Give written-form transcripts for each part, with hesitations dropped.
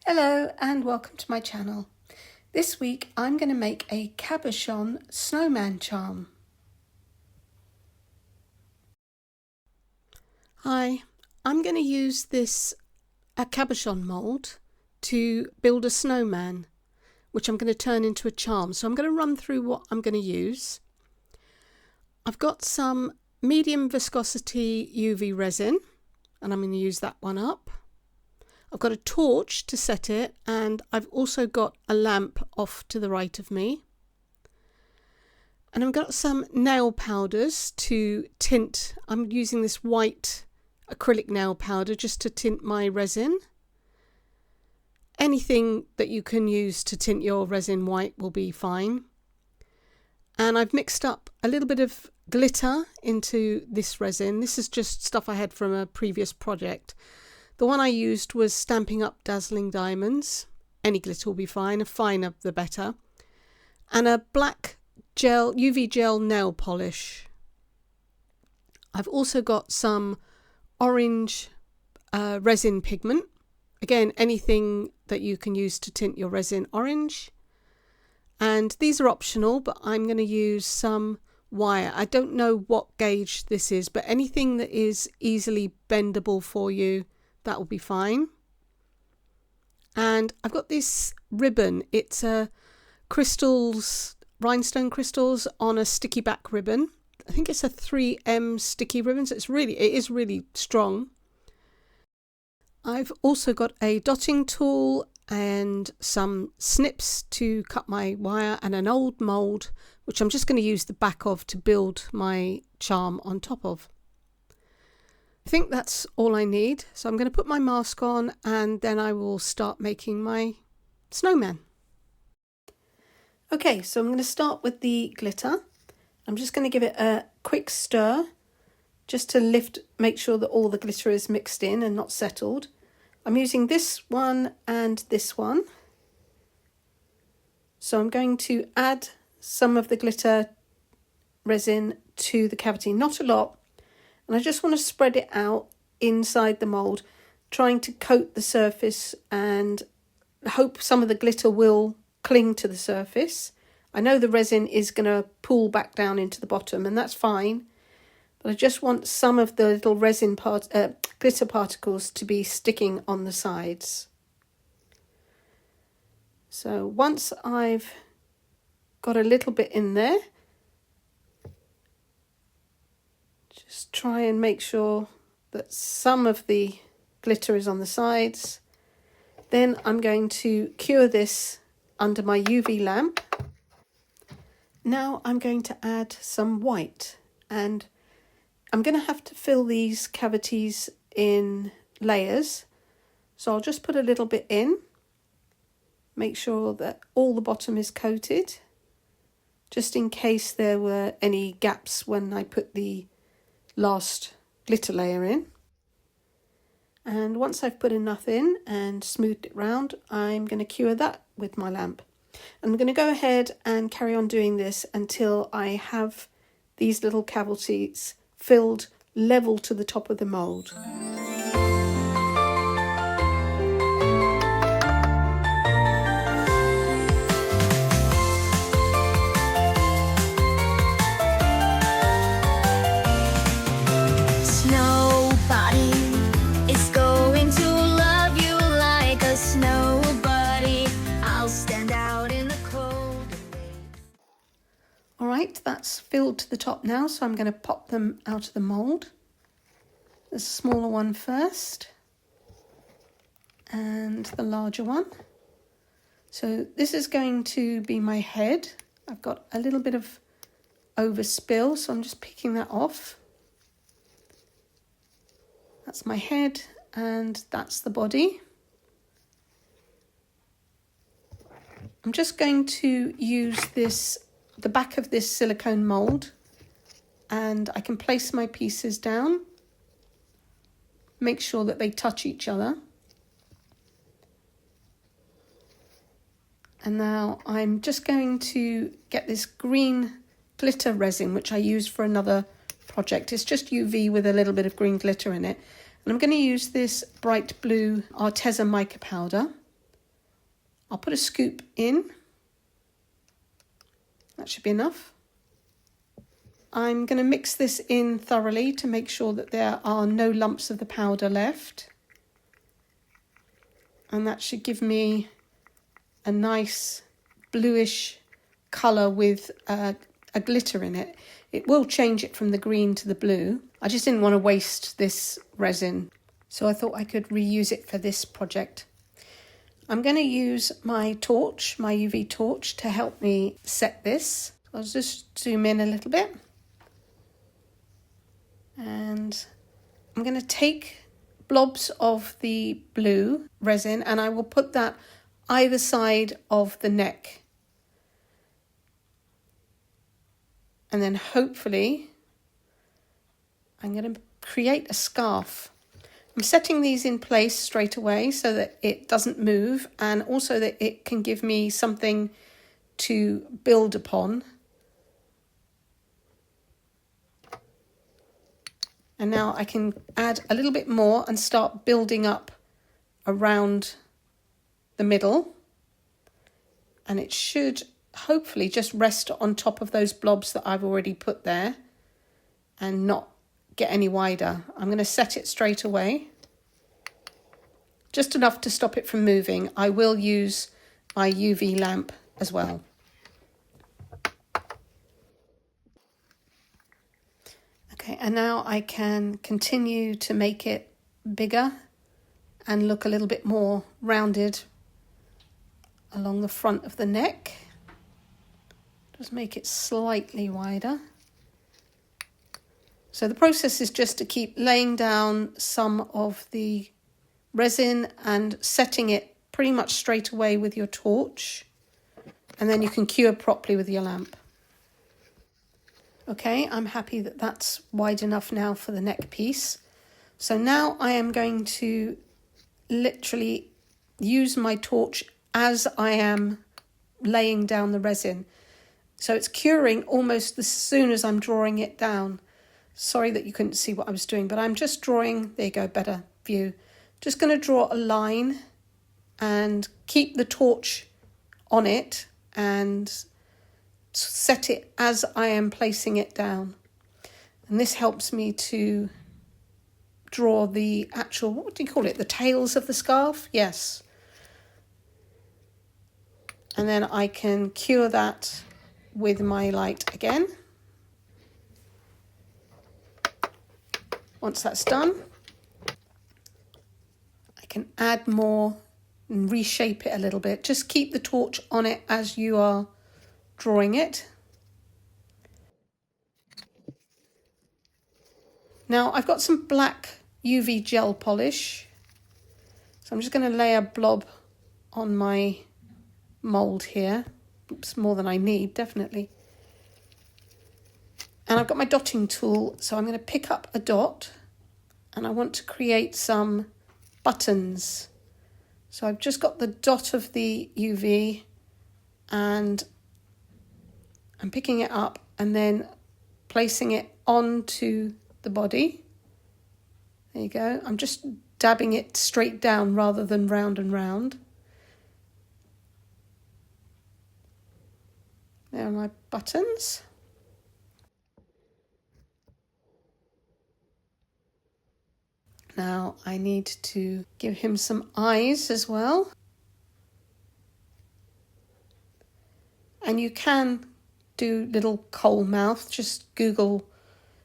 Hello and welcome to my channel. This week I'm going to make a Cabochon snowman charm. Hi, I'm going to use a Cabochon mould to build a snowman, which I'm going to turn into a charm. So I'm going to run through what I'm going to use. I've got some medium viscosity UV resin and I'm going to use that one up. I've got a torch to set it, and I've also got a lamp off to the right of me. And I've got some nail powders to tint. I'm using this white acrylic nail powder just to tint my resin. Anything that you can use to tint your resin white will be fine. And I've mixed up a little bit of glitter into this resin. This is just stuff I had from a previous project. The one I used was Stamping Up Dazzling Diamonds. Any glitter will be fine, the finer the better. And a black gel, UV gel nail polish. I've also got some orange resin pigment. Again, anything that you can use to tint your resin orange. And these are optional, but I'm going to use some wire. I don't know what gauge this is, but anything that is easily bendable for you, that will be fine. And I've got this ribbon. It's rhinestone crystals on a sticky back ribbon. I think it's a 3M sticky ribbon, so it is really strong. I've also got a dotting tool and some snips to cut my wire and an old mould, which I'm just going to use the back of to build my charm on top of. I think that's all I need. So I'm going to put my mask on and then I will start making my snowman. Okay, so I'm going to start with the glitter. I'm just going to give it a quick stir just to make sure that all the glitter is mixed in and not settled. I'm using this one and this one. So I'm going to add some of the glitter resin to the cavity, not a lot. And I just want to spread it out inside the mould, trying to coat the surface and hope some of the glitter will cling to the surface. I know the resin is going to pool back down into the bottom, and that's fine. But I just want some of the little glitter particles to be sticking on the sides. So once I've got a little bit in there, just try and make sure that some of the glitter is on the sides. Then I'm going to cure this under my UV lamp. Now I'm going to add some white, and I'm going to have to fill these cavities in layers. So I'll just put a little bit in, make sure that all the bottom is coated, just in case there were any gaps when I put the last glitter layer in. And once I've put enough in and smoothed it round, I'm going to cure that with my lamp. I'm going to go ahead and carry on doing this until I have these little cavities filled level to the top of the mould. Alright, that's filled to the top now, so I'm going to pop them out of the mould. The smaller one first, and the larger one. So this is going to be my head. I've got a little bit of overspill, so I'm just picking that off. That's my head, and that's the body. I'm just going to use the back of this silicone mould, and I can place my pieces down, make sure that they touch each other. And now I'm just going to get this green glitter resin, which I used for another project. It's just UV with a little bit of green glitter in it. And I'm going to use this bright blue Arteza mica powder. I'll put a scoop in. That should be enough. I'm going to mix this in thoroughly to make sure that there are no lumps of the powder left. And that should give me a nice bluish colour with a glitter in it. It will change it from the green to the blue. I just didn't want to waste this resin, so I thought I could reuse it for this project. I'm going to use my torch, my UV torch, to help me set this. I'll just zoom in a little bit. And I'm going to take blobs of the blue resin and I will put that either side of the neck. And then hopefully I'm going to create a scarf. I'm setting these in place straight away so that it doesn't move and also that it can give me something to build upon. And now I can add a little bit more and start building up around the middle. And it should hopefully just rest on top of those blobs that I've already put there and not get any wider. I'm going to set it straight away. Just enough to stop it from moving. I will use my UV lamp as well. Okay, and now I can continue to make it bigger and look a little bit more rounded along the front of the neck. Just make it slightly wider. So the process is just to keep laying down some of the resin and setting it pretty much straight away with your torch, and then you can cure properly with your lamp. Okay, I'm happy that that's wide enough now for the neck piece. So now I am going to literally use my torch as I am laying down the resin. So it's curing almost as soon as I'm drawing it down. Sorry that you couldn't see what I was doing, but I'm just drawing, there you go, better view. Just going to draw a line and keep the torch on it and set it as I am placing it down. And this helps me to draw the actual, what do you call it, the tails of the scarf? Yes. And then I can cure that with my light again. Once that's done, I can add more and reshape it a little bit. Just keep the torch on it as you are drawing it. Now I've got some black UV gel polish, so I'm just going to lay a blob on my mould here. Oops, more than I need, definitely. And I've got my dotting tool, so I'm going to pick up a dot and I want to create some buttons. So I've just got the dot of the UV and I'm picking it up and then placing it onto the body. There you go. I'm just dabbing it straight down rather than round and round. There are my buttons. Now I need to give him some eyes as well. And you can do little coal mouth, just Google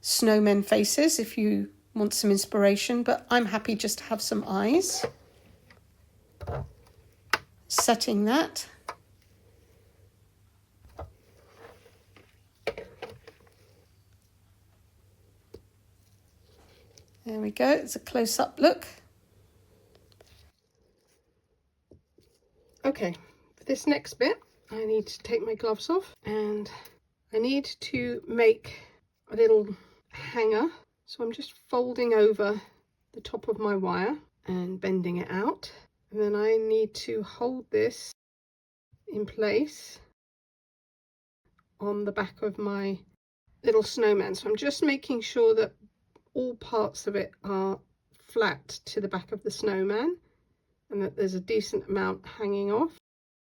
snowmen faces if you want some inspiration, but I'm happy just to have some eyes. Setting that. There we go, it's a close-up look. Okay, for this next bit, I need to take my gloves off and I need to make a little hanger. So I'm just folding over the top of my wire and bending it out. And then I need to hold this in place on the back of my little snowman. So I'm just making sure that all parts of it are flat to the back of the snowman and that there's a decent amount hanging off.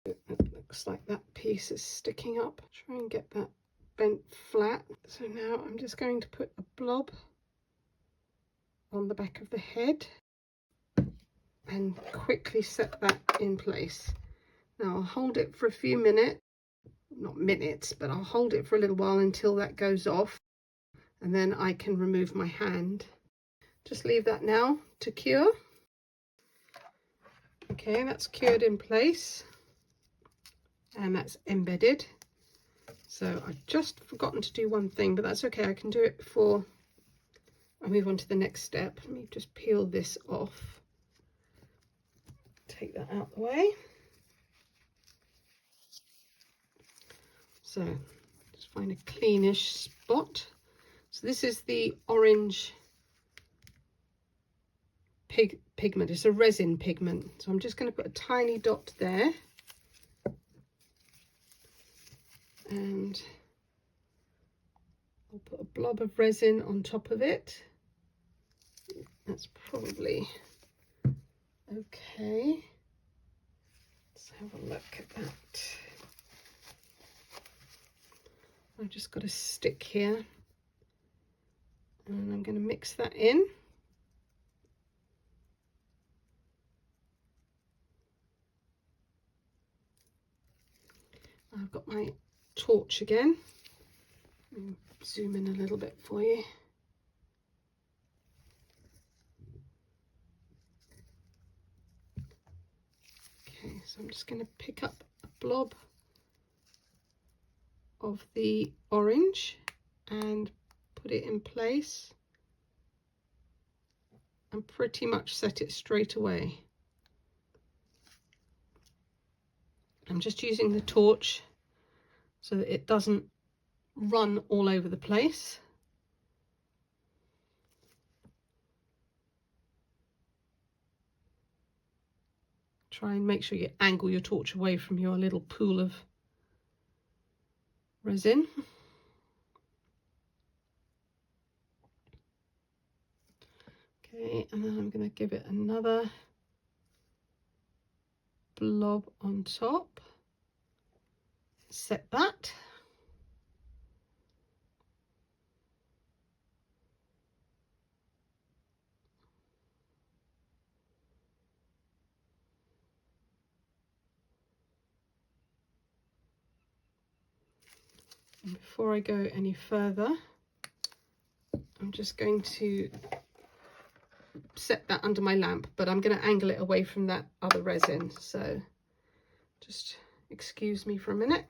It looks like that piece is sticking up. Try and get that bent flat. So now I'm just going to put a blob on the back of the head and quickly set that in place. Now I'll hold it for a few minutes, not minutes, but I'll hold it for a little while until that goes off, and then I can remove my hand. Just leave that now to cure. Okay, that's cured in place and that's embedded. So I've just forgotten to do one thing, but that's okay. I can do it before I move on to the next step. Let me just peel this off. Take that out of the way. So just find a cleanish spot. So this is the orange pigment. It's a resin pigment. So I'm just going to put a tiny dot there. And I'll put a blob of resin on top of it. That's probably okay. Let's have a look at that. I've just got a stick here, and I'm going to mix that in. I've got my torch again. Zoom in a little bit for you. Okay, so I'm just going to pick up a blob of the orange and put it in place and pretty much set it straight away. I'm just using the torch so that it doesn't run all over the place. Try and make sure you angle your torch away from your little pool of resin. Okay, and then I'm going to give it another blob on top. Set that. And before I go any further, I'm just going to set that under my lamp, but I'm going to angle it away from that other resin, so just excuse me for a minute.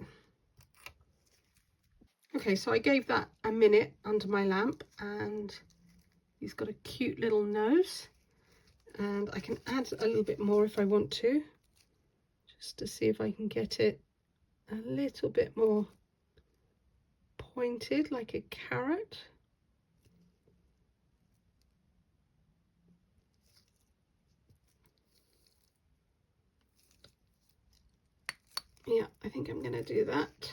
Okay, so I gave that a minute under my lamp, and he's got a cute little nose, and I can add a little bit more if I want to, just to see if I can get it a little bit more pointed like a carrot. Yeah, I think I'm going to do that.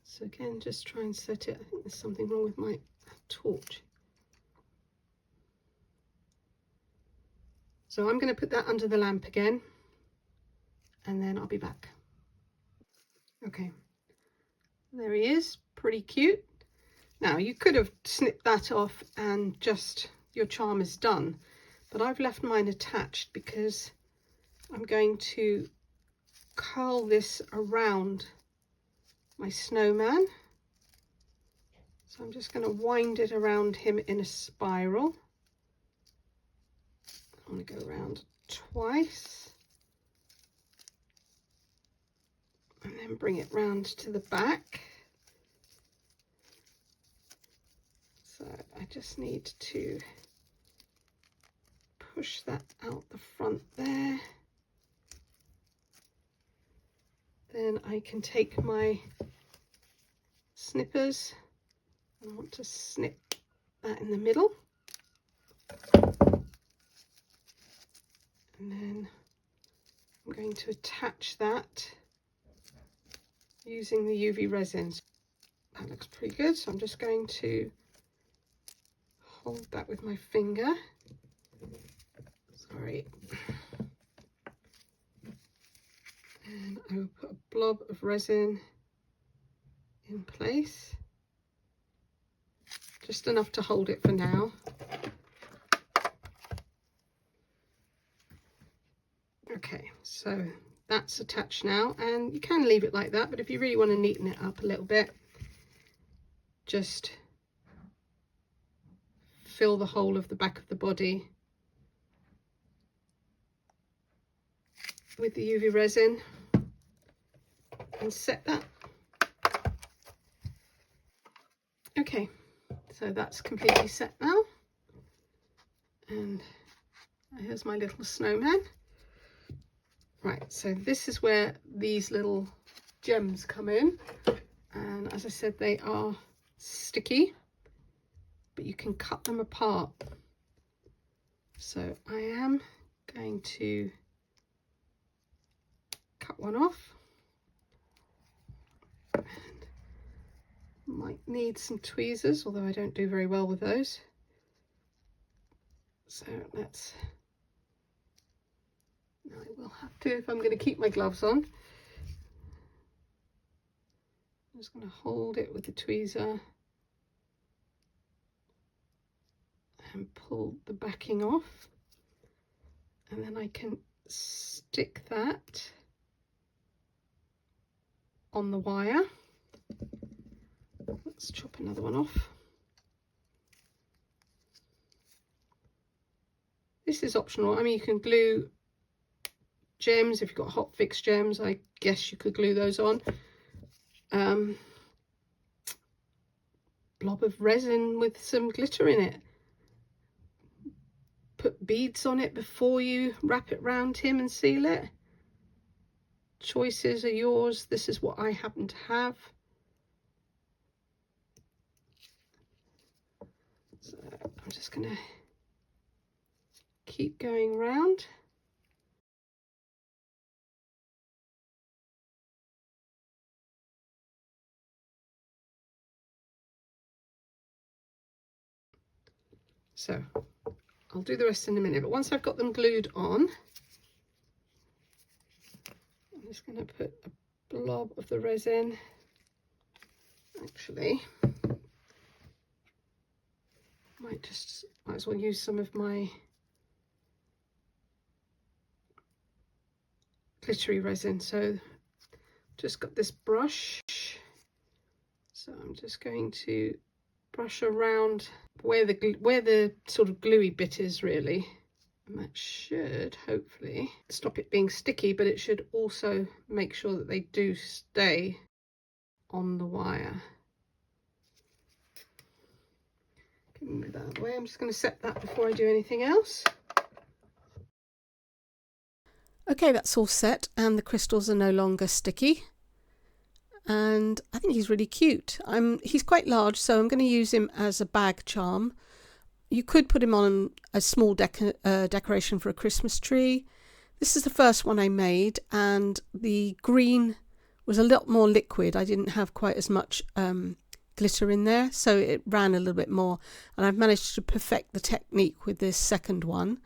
So again, just try and set it. I think there's something wrong with my torch. So I'm going to put that under the lamp again, and then I'll be back. Okay, there he is, pretty cute. Now you could have snipped that off and just your charm is done, but I've left mine attached because I'm going to curl this around my snowman. So I'm just going to wind it around him in a spiral. I want to go around twice and then bring it round to the back. So I just need to push that out the front there. Then I can take my snippers, and I want to snip that in the middle. And then I'm going to attach that using the UV resin. That looks pretty good, so I'm just going to hold that with my finger. Sorry. blob of resin in place, just enough to hold it for now. Okay, so that's attached now, and you can leave it like that, but if you really want to neaten it up a little bit, just fill the whole of the back of the body with the UV resin and set that. Okay, so that's completely set now, and here's my little snowman. Right, so this is where these little gems come in, and as I said, they are sticky, but you can cut them apart. So I am going to cut one off, and might need some tweezers, although I don't do very well with those. So let's, I will have to, if I'm going to keep my gloves on. I'm just going to hold it with the tweezer and pull the backing off, and then I can stick that on the wire. Let's chop another one off. This is optional. I mean, you can glue gems if you've got hot fix gems. I guess you could glue those on. Blob of resin with some glitter in it. Put beads on it before you wrap it round him and seal it. Choices are yours. This is what I happen to have. So I'm just going to keep going round. So I'll do the rest in a minute, but once I've got them glued on, I'm just going to put a blob of the resin. Actually, might as well use some of my glittery resin. So just got this brush, so I'm just going to brush around where the sort of gluey bit is really, and that should hopefully stop it being sticky, but it should also make sure that they do stay on the wire. Move that out of the way. I'm just going to set that before I do anything else. Okay, that's all set, and the crystals are no longer sticky, and I think he's really cute. He's quite large, so I'm going to use him as a bag charm. You could put him on a small decoration for a Christmas tree. This is the first one I made, and the green was a lot more liquid. I didn't have quite as much glitter in there, so it ran a little bit more, and I've managed to perfect the technique with this second one.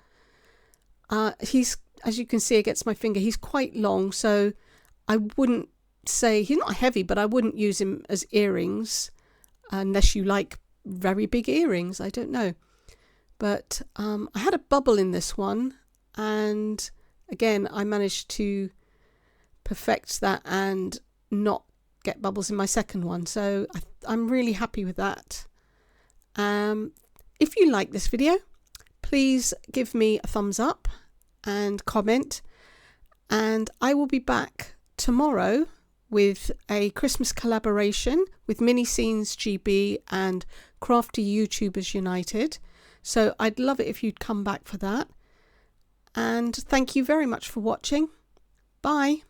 He's, as you can see against my finger, he's quite long, so I wouldn't say he's not heavy, but I wouldn't use him as earrings unless you like very big earrings. I don't know, but I had a bubble in this one, and again I managed to perfect that and not get bubbles in my second one, so I'm really happy with that. If you like this video, please give me a thumbs up and comment, and I will be back tomorrow with a Christmas collaboration with Mini Scenes GB and Crafty YouTubers United, so I'd love it if you'd come back for that, and thank you very much for watching. Bye.